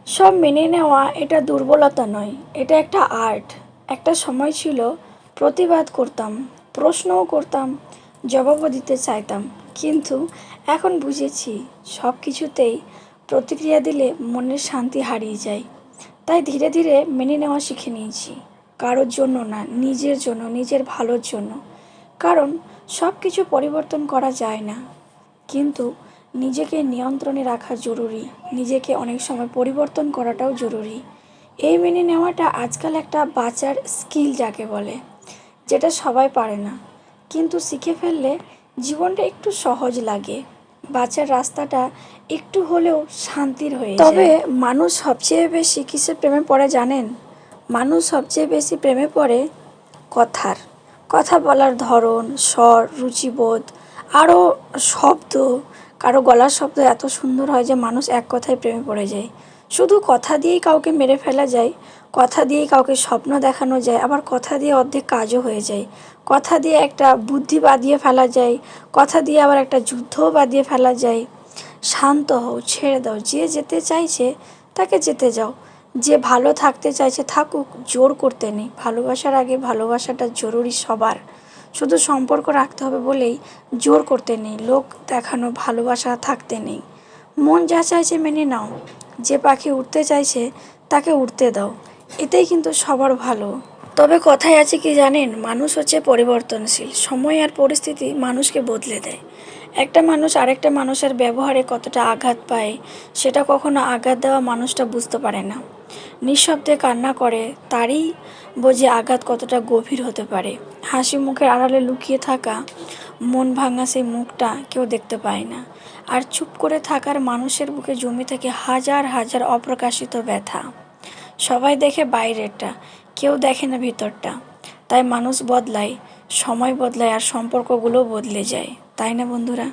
সব মেনে নেওয়া এটা দুর্বলতা নয়, এটা একটা আর্ট। একটা সময় ছিল প্রতিবাদ করতাম, প্রশ্নও করতাম, জবাবও দিতে চাইতাম, কিন্তু এখন বুঝেছি সব কিছুতেই প্রতিক্রিয়া দিলে মনের শান্তি হারিয়ে যায়। তাই ধীরে ধীরে মেনে নেওয়া শিখে নিয়েছি, কারোর জন্য না, নিজের জন্য, নিজের ভালোর জন্য। কারণ সব কিছু পরিবর্তন করা যায় না, কিন্তু নিজেকে নিয়ন্ত্রণে রাখা জরুরি, নিজেকে অনেক সময় পরিবর্তন করাটাও জরুরি। এই মেনে নেওয়াটা আজকাল একটা বাঁচার স্কিল যাকে বলে, যেটা সবাই পারে না, কিন্তু শিখে ফেললে জীবনটা একটু সহজ লাগে, বাঁচার রাস্তাটা একটু হলেও শান্তির হয়ে যায়। তবে মানুষ সবচেয়ে বেশি কিসের প্রেমে পড়ে জানেন? মানুষ সবচেয়ে বেশি প্রেমে পড়ে কথার, কথা বলার ধরন, স্বর, রুচিবোধ, আরও শব্দ। কারো গলার শব্দ এত সুন্দর হয় যে মানুষ এক কথায় প্রেমে পড়ে যায়। শুধু কথা দিয়েই কাউকে মেরে ফেলা যায়, কথা দিয়েই কাউকে স্বপ্ন দেখানো যায়, আবার কথা দিয়ে অর্ধেক কাজও হয়ে যায়। কথা দিয়ে একটা বুদ্ধি বাঁধিয়ে ফেলা যায়, কথা দিয়ে আবার একটা যুদ্ধও বাঁধিয়ে ফেলা যায়। শান্ত হও, ছেড়ে দাও, যে যেতে চাইছে তাকে যেতে যাও, যে ভালো থাকতে চাইছে থাকুক, জোর করতে নেই। ভালোবাসার আগে ভালোবাসাটা জরুরি সবার, শুধু সম্পর্ক রাখতে হবে বলেই জোর করতে নেই, লোক দেখানো ভালোবাসা থাকতে নেই। মন যা চাইছে মেনে নাও, যে পাখি উড়তে চাইছে তাকে উড়তে দাও, এতেই কিন্তু সবার ভালো। তবে কথায় আছে কি জানেন, মানুষ হচ্ছে পরিবর্তনশীল, সময় আর পরিস্থিতি মানুষকে বদলে দেয়। একটা মানুষ আরেকটা মানুষের ব্যবহারে কতটা আঘাত পায় সেটা কখনো আঘাত দেওয়া মানুষটা বুঝতে পারে না। নিঃশব্দে কান্না করে তারই বোঝে আঘাত কতটা গভীর হতে পারে। হাসি মুখের আড়ালে লুকিয়ে থাকা মন ভাঙা সেই মুখটা কেউ দেখতে পায় না। আর চুপ করে থাকার মানুষের বুকে জমে থাকে হাজার হাজার অপ্রকাশিত ব্যথা। সবাই দেখে বাইরেরটা, কেউ দেখে না ভিতরটা। তাই মানুষ বদলায়, সময় বদলায়, আর সম্পর্কগুলো বদলে যায়, তাই না বন্ধুরা?